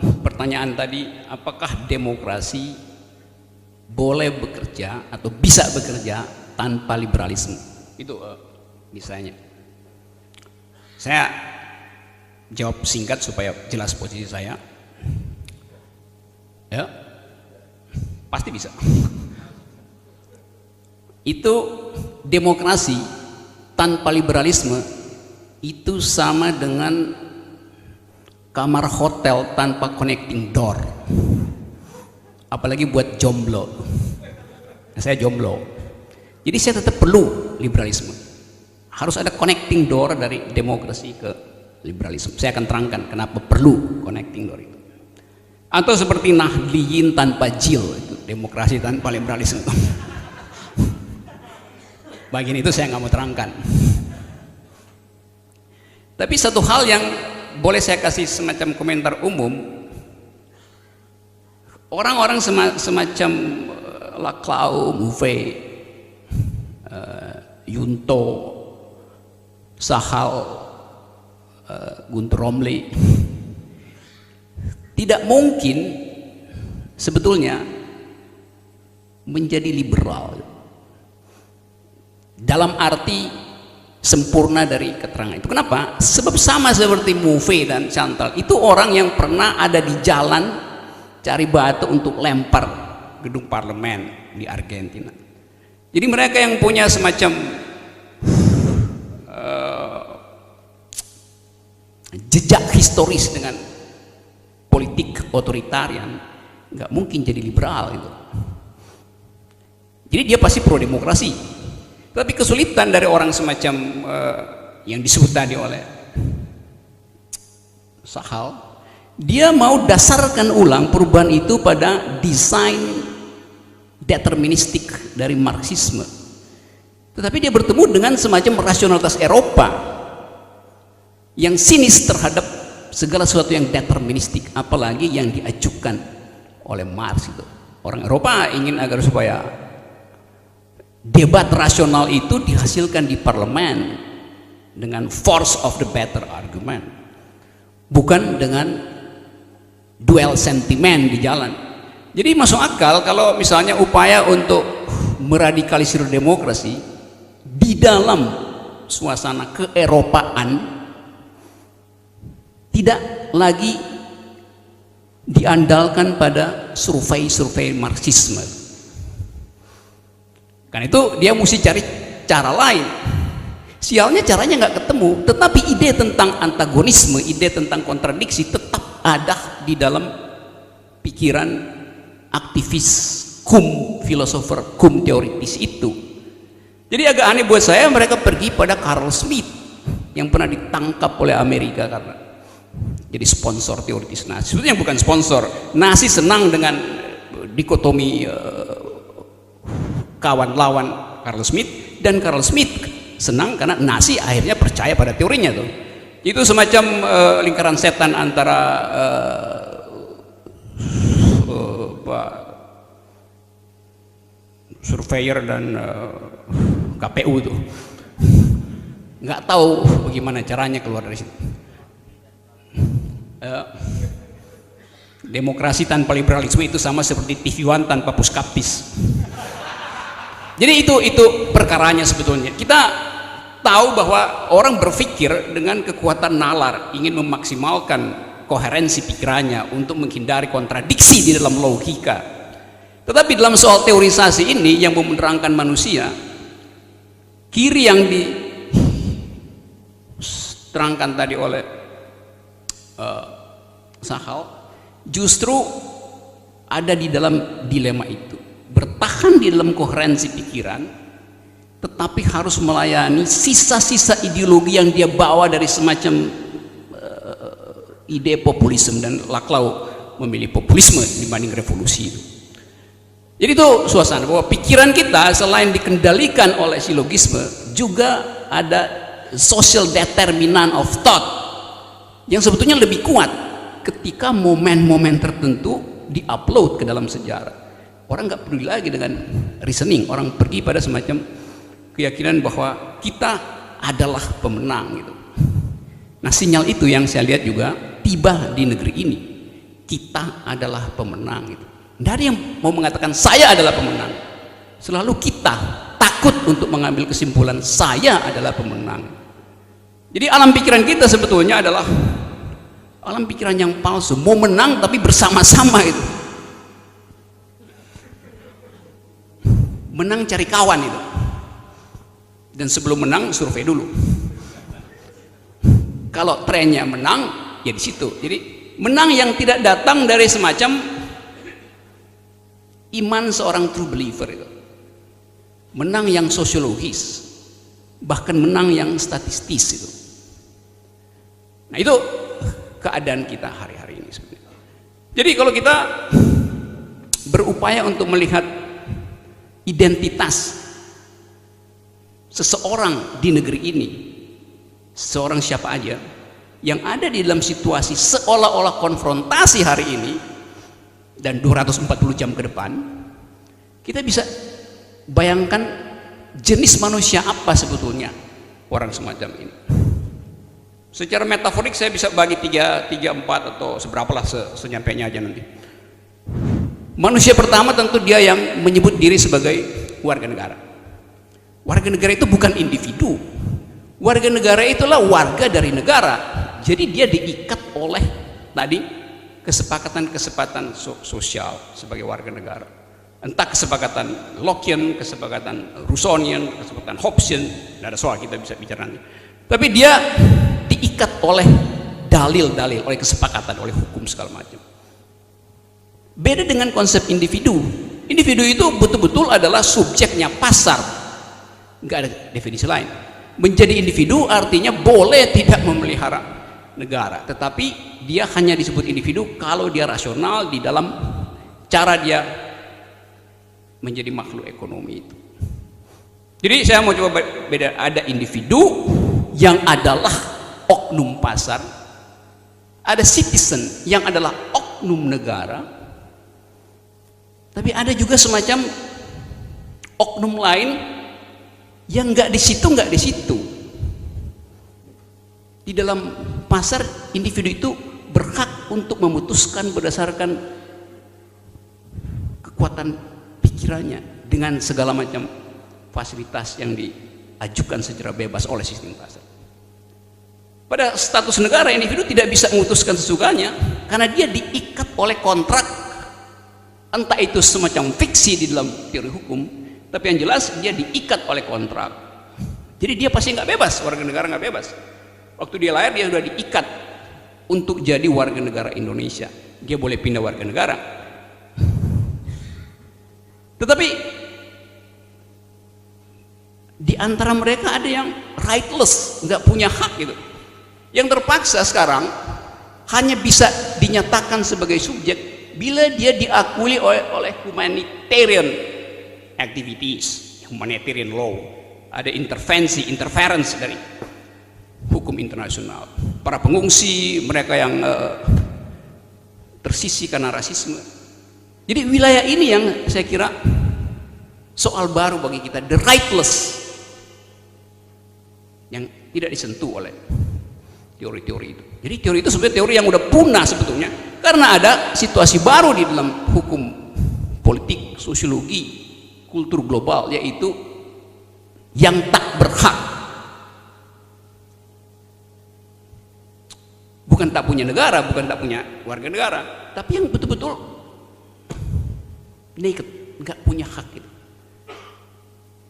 pertanyaan tadi, apakah demokrasi boleh bekerja atau bisa bekerja tanpa liberalisme? Itu misalnya. Saya jawab singkat supaya jelas posisi saya. Ya, pasti bisa. Itu demokrasi tanpa liberalisme itu sama dengan kamar hotel tanpa connecting door. Apalagi buat jomblo. Saya jomblo. Jadi saya tetap perlu liberalisme. Harus ada connecting door dari demokrasi ke liberalisme. Saya akan terangkan kenapa perlu connecting door itu. Atau seperti Nahdliyin tanpa Jil, itu demokrasi tanpa liberalisme. Bagian itu saya nggak mau terangkan. Tapi satu hal yang boleh saya kasih semacam komentar umum, orang-orang semacam Laclau, Mouvet, Yunto, Sahal, Gunter Romli tidak mungkin sebetulnya menjadi liberal dalam arti sempurna dari keterangan itu. Kenapa? Sebab sama seperti Mouvet dan Chantal, itu orang yang pernah ada di jalan cari batu untuk lempar gedung parlemen di Argentina. Jadi mereka yang punya semacam jejak historis dengan politik otoritarian, nggak mungkin jadi liberal itu. Jadi dia pasti pro demokrasi. Tapi kesulitan dari orang semacam yang disebut tadi oleh Sahal, dia mau dasarkan ulang perubahan itu pada desain deterministik dari Marxisme. Tetapi dia bertemu dengan semacam rasionalitas Eropa yang sinis terhadap segala sesuatu yang deterministik, apalagi yang diajukan oleh Marx itu. Orang Eropa ingin agar supaya debat rasional itu dihasilkan di parlemen dengan force of the better argument, bukan dengan duel sentimen di jalan. Jadi masuk akal kalau misalnya upaya untuk meradikalisir demokrasi di dalam suasana keeropaan tidak lagi diandalkan pada survei-survei Marxisme. Karena itu dia mesti cari cara lain. Sialnya caranya nggak ketemu, tetapi ide tentang antagonisme, ide tentang kontradiksi tetap ada di dalam pikiran aktivis kum, filosofer kum teoritis itu. Jadi agak aneh buat saya mereka pergi pada Carl Schmitt yang pernah ditangkap oleh Amerika karena jadi sponsor teoritis Nazi. Sebetulnya bukan sponsor. Nazi senang dengan dikotomi kawan lawan Carl Schmitt, dan Carl Schmitt senang karena Nazi akhirnya percaya pada teorinya tuh. Itu semacam lingkaran setan antara surveyor dan KPU tuh. Nggak tahu bagaimana caranya keluar dari situ. Demokrasi tanpa liberalisme itu sama seperti TV One tanpa puskaptis. Jadi itu perkaranya sebetulnya. Kita tahu bahwa orang berpikir dengan kekuatan nalar, ingin memaksimalkan koherensi pikirannya untuk menghindari kontradiksi di dalam logika. Tetapi dalam soal teorisasi ini yang menerangkan manusia, kiri yang diterangkan tadi oleh Sahal justru ada di dalam dilema itu, bertahan di dalam koherensi pikiran tetapi harus melayani sisa-sisa ideologi yang dia bawa dari semacam ide populisme, dan Laclau memilih populisme dibanding revolusi itu. Jadi itu suasana bahwa pikiran kita selain dikendalikan oleh silogisme juga ada social determinant of thought yang sebetulnya lebih kuat ketika momen-momen tertentu diupload ke dalam sejarah. Orang nggak peduli lagi dengan reasoning, orang pergi pada semacam keyakinan bahwa kita adalah pemenang gitu. Nah, sinyal itu yang saya lihat juga tiba di negeri ini. kita adalah pemenang itu. Tidak ada yang mau mengatakan saya adalah pemenang. Selalu kita takut untuk mengambil kesimpulan saya adalah pemenang. Jadi alam pikiran kita sebetulnya adalah alam pikiran yang palsu, mau menang tapi bersama-sama itu. Menang cari kawan itu. Dan sebelum menang survei dulu. Kalau trennya menang, ya di situ. Jadi menang yang tidak datang dari semacam iman seorang true believer itu. Menang yang sosiologis, bahkan menang yang statistis itu. Nah itu keadaan kita hari-hari ini sebenarnya. Jadi kalau kita berupaya untuk melihat identitas seseorang di negeri ini, seorang siapa aja yang ada di dalam situasi seolah-olah konfrontasi hari ini dan 240 jam ke depan, kita bisa bayangkan jenis manusia apa sebetulnya orang semacam ini. Secara metaforik saya bisa bagi 3, 4 atau seberapalah senyampainya aja nanti. Manusia pertama tentu dia yang menyebut diri sebagai warga negara. Warga negara itu bukan individu. Warga negara itulah warga dari negara. Jadi dia diikat oleh tadi kesepakatan-kesepakatan sosial sebagai warga negara. Entah kesepakatan Lockean, kesepakatan Rousseauian, kesepakatan Hobbesian, tidak ada soal, kita bisa bicara nanti. Tapi dia diikat oleh dalil-dalil, oleh kesepakatan, oleh hukum segala macam. Beda dengan konsep individu. Individu itu betul-betul adalah subjeknya pasar. Nggak ada definisi lain. Menjadi individu artinya boleh tidak memelihara negara, tetapi dia hanya disebut individu kalau dia rasional di dalam cara dia menjadi makhluk ekonomi itu. Jadi saya mau coba beda, ada individu yang adalah oknum pasar, ada citizen yang adalah oknum negara, tapi ada juga semacam oknum lain yang nggak di situ, nggak di situ. Di dalam pasar individu itu berhak untuk memutuskan berdasarkan kekuatan pikirannya dengan segala macam fasilitas yang diajukan secara bebas oleh sistem pasar. Pada status negara, individu tidak bisa memutuskan sesukanya karena dia diikat oleh kontrak, entah itu semacam fiksi di dalam teori hukum, tapi yang jelas dia diikat oleh kontrak. Jadi dia pasti nggak bebas, warga negara nggak bebas. Waktu dia lahir dia sudah diikat untuk jadi warga negara Indonesia. Dia boleh pindah warga negara. Tetapi di antara mereka ada yang rightless, nggak punya hak gitu. Yang terpaksa sekarang hanya bisa dinyatakan sebagai subjek bila dia diakui oleh humanitarian activities, humanitarian law. Ada interference dari hukum internasional. Para pengungsi, mereka yang tersisih karena rasisme. Jadi wilayah ini yang saya kira soal baru bagi kita, the rightless, yang tidak disentuh oleh teori-teori itu. Jadi teori itu sebenarnya teori yang udah punah sebetulnya, karena ada situasi baru di dalam hukum politik, sosiologi, kultur global, yaitu yang tak berhak, bukan tak punya negara, bukan tak punya warga negara, tapi yang betul-betul naked, nggak punya hak gitu.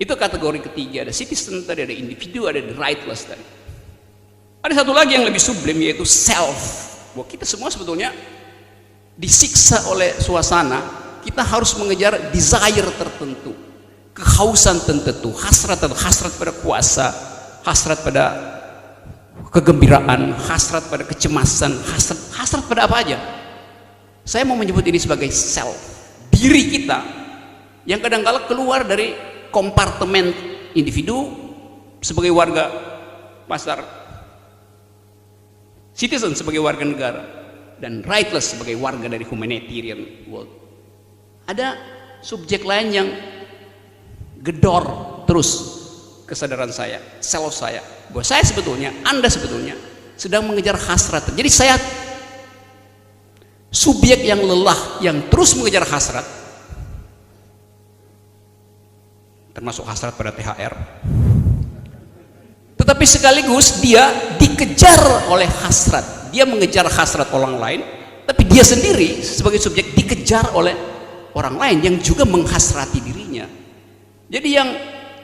Itu kategori ketiga, ada citizen tadi, ada individu, ada the rightless tadi. Ada satu lagi yang lebih sublim, yaitu self. Bahwa kita semua sebetulnya disiksa oleh suasana, kita harus mengejar desire tertentu, kehausan tertentu, hasrat pada kuasa, hasrat pada kegembiraan, hasrat pada kecemasan, hasrat pada apa aja. Saya mau menyebut ini sebagai self, diri kita yang kadang-kala keluar dari kompartemen individu sebagai warga pasar, citizen sebagai warga negara, dan rightless sebagai warga dari humanitarian world. Ada subjek lain yang gedor terus kesadaran saya, self saya, bahwa saya sebetulnya, Anda sebetulnya sedang mengejar hasrat. Jadi saya subjek yang lelah, yang terus mengejar hasrat, termasuk hasrat pada THR, tetapi sekaligus dia dikejar oleh hasrat. Dia mengejar hasrat orang lain, tapi dia sendiri sebagai subjek dikejar oleh orang lain yang juga menghasrati dirinya. Jadi yang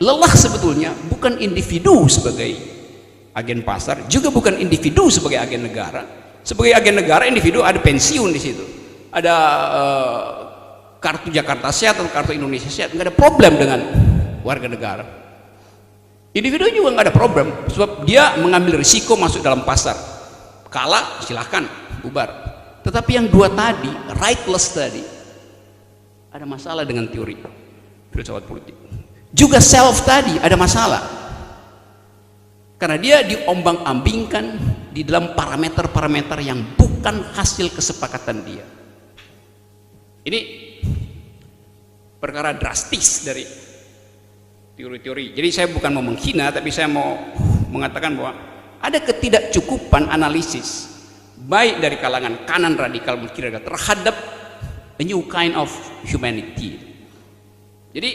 lelah sebetulnya bukan individu sebagai agen pasar, juga bukan individu sebagai agen negara. Sebagai agen negara, individu ada pensiun di situ, ada kartu Jakarta Sehat atau kartu Indonesia Sehat, nggak ada problem dengan warga negara. Individu juga nggak ada problem, sebab dia mengambil risiko masuk dalam pasar. Kalah silahkan bubar. Tetapi yang dua tadi, rightless tadi, ada masalah dengan teori filsafat politik. Juga self tadi ada masalah, karena dia diombang-ambingkan di dalam parameter-parameter yang bukan hasil kesepakatan dia. Ini perkara drastis dari teori-teori. Jadi saya bukan mau menghina, tapi saya mau mengatakan bahwa ada ketidakcukupan analisis baik dari kalangan kanan radikal kiri radikal terhadap a new kind of humanity. Jadi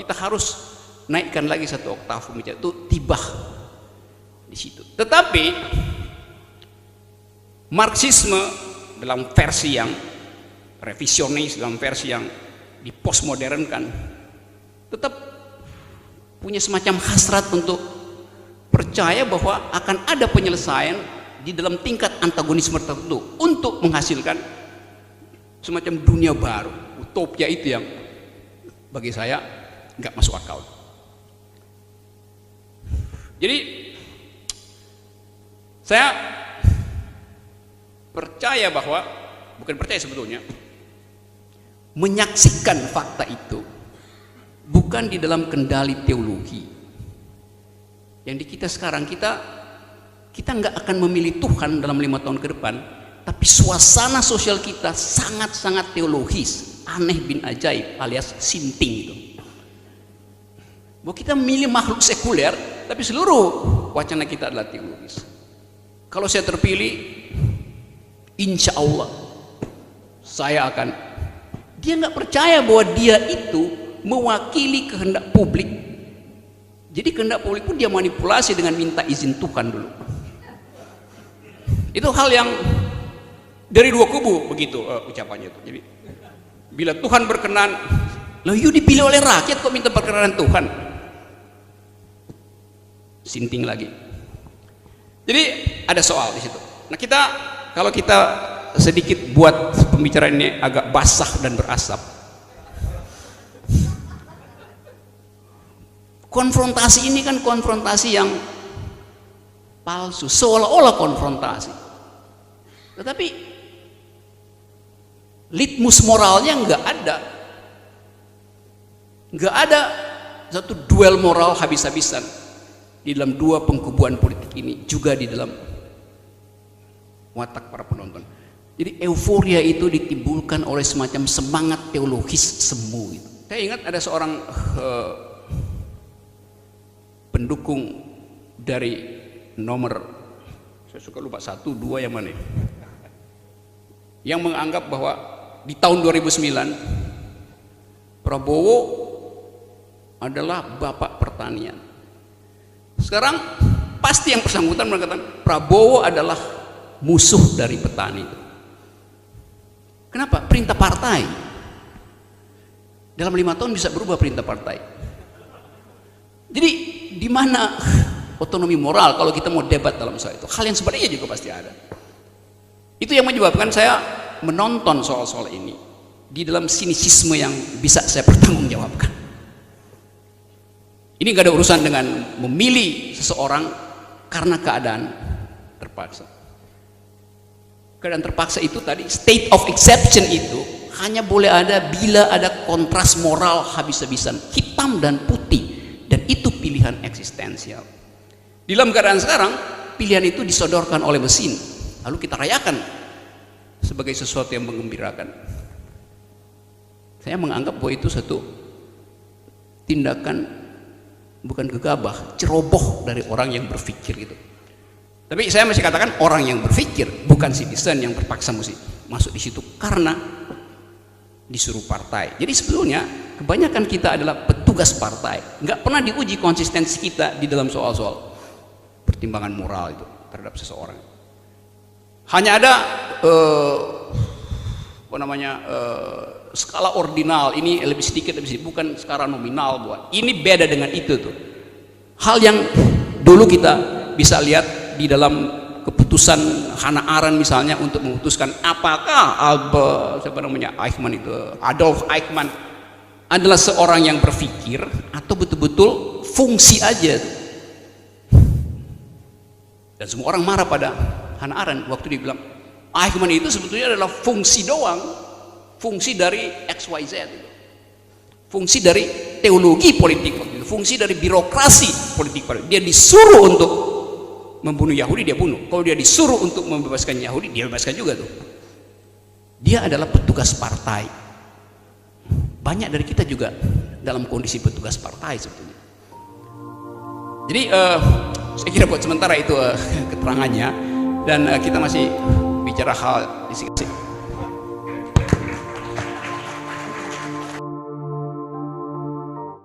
kita harus naikkan lagi satu oktav itu tibah di situ. Tetapi Marxisme dalam versi yang revisionis, dalam versi yang dipostmodernkan, tetap punya semacam hasrat untuk percaya bahwa akan ada penyelesaian di dalam tingkat antagonisme tertentu untuk menghasilkan semacam dunia baru, utopia. Itu yang bagi saya nggak masuk akal. Jadi saya percaya bahwa, bukan percaya sebetulnya, menyaksikan fakta itu bukan di dalam kendali teologi. Yang di kita sekarang, kita nggak akan memilih Tuhan dalam 5 tahun ke depan, tapi suasana sosial kita sangat-sangat teologis, aneh bin ajaib alias sinting itu. Bahwa kita memilih makhluk sekuler, tapi seluruh wacana kita adalah teologis. Kalau saya terpilih, insya Allah saya akan. Dia nggak percaya bahwa dia itu mewakili kehendak publik. Jadi kehendak publik pun dia manipulasi dengan minta izin Tuhan dulu. Itu hal yang dari dua kubu begitu ucapannya itu. Jadi bila Tuhan berkenan, loh you dipilih oleh rakyat kok minta perkenanan Tuhan? Sinting lagi. Jadi ada soal di situ. Nah kalau kita sedikit buat pembicaraan ini agak basah dan berasap. Konfrontasi ini kan konfrontasi yang palsu, seolah-olah konfrontasi. Tetapi litmus moralnya nggak ada. Nggak ada satu duel moral habis-habisan di dalam dua pengkubuan politik ini, juga di dalam watak para penonton. Jadi euforia itu ditimbulkan oleh semacam semangat teologis semu itu. Saya ingat ada seorang pendukung dari nomor, saya suka lupa 1, 2 yang mana, yang menganggap bahwa di tahun 2009 Prabowo adalah bapak pertanian. Sekarang pasti yang bersangkutan mengatakan Prabowo adalah musuh dari petani. Kenapa? Perintah partai. Dalam 5 tahun bisa berubah perintah partai. Jadi di mana otonomi moral kalau kita mau debat dalam soal itu? Hal yang sebenarnya juga pasti ada. Itu yang menyebabkan saya menonton soal-soal ini di dalam sinisisme yang bisa saya pertanggungjawabkan. Ini gak ada urusan dengan memilih seseorang karena keadaan terpaksa. Keadaan terpaksa itu tadi, state of exception itu hanya boleh ada bila ada kontras moral habis-habisan, hitam dan putih. Dan itu pilihan eksistensial. Di dalam keadaan sekarang, pilihan itu disodorkan oleh mesin, lalu kita rayakan sebagai sesuatu yang menggembirakan. Saya menganggap bahwa itu satu tindakan bukan gegabah, ceroboh dari orang yang berpikir itu. Tapi saya masih katakan orang yang berpikir, bukan citizen yang terpaksa mesti masuk di situ karena disuruh partai. Jadi sebetulnya kebanyakan kita adalah petugas partai, nggak pernah diuji konsistensi kita di dalam soal-soal pertimbangan moral itu terhadap seseorang. Hanya ada skala ordinal, ini lebih sedikit, bukan skala nominal buat. Ini beda dengan itu tuh. Hal yang dulu kita bisa lihat di dalam keputusan Hannah Arendt misalnya untuk memutuskan apakah Adolf Eichmann adalah seorang yang berpikir atau betul-betul fungsi aja. Dan semua orang marah pada Hannah Arendt waktu dia bilang Eichmann itu sebetulnya adalah fungsi doang, fungsi dari XYZ, fungsi dari teologi politik, fungsi dari birokrasi politik. Dia disuruh untuk membunuh Yahudi, dia bunuh. Kalau dia disuruh untuk membebaskan Yahudi, dia bebaskan juga tuh. Dia adalah petugas partai. Banyak dari kita juga dalam kondisi petugas partai sebetulnya. Jadi saya kira buat sementara itu keterangannya, dan kita masih bicara hal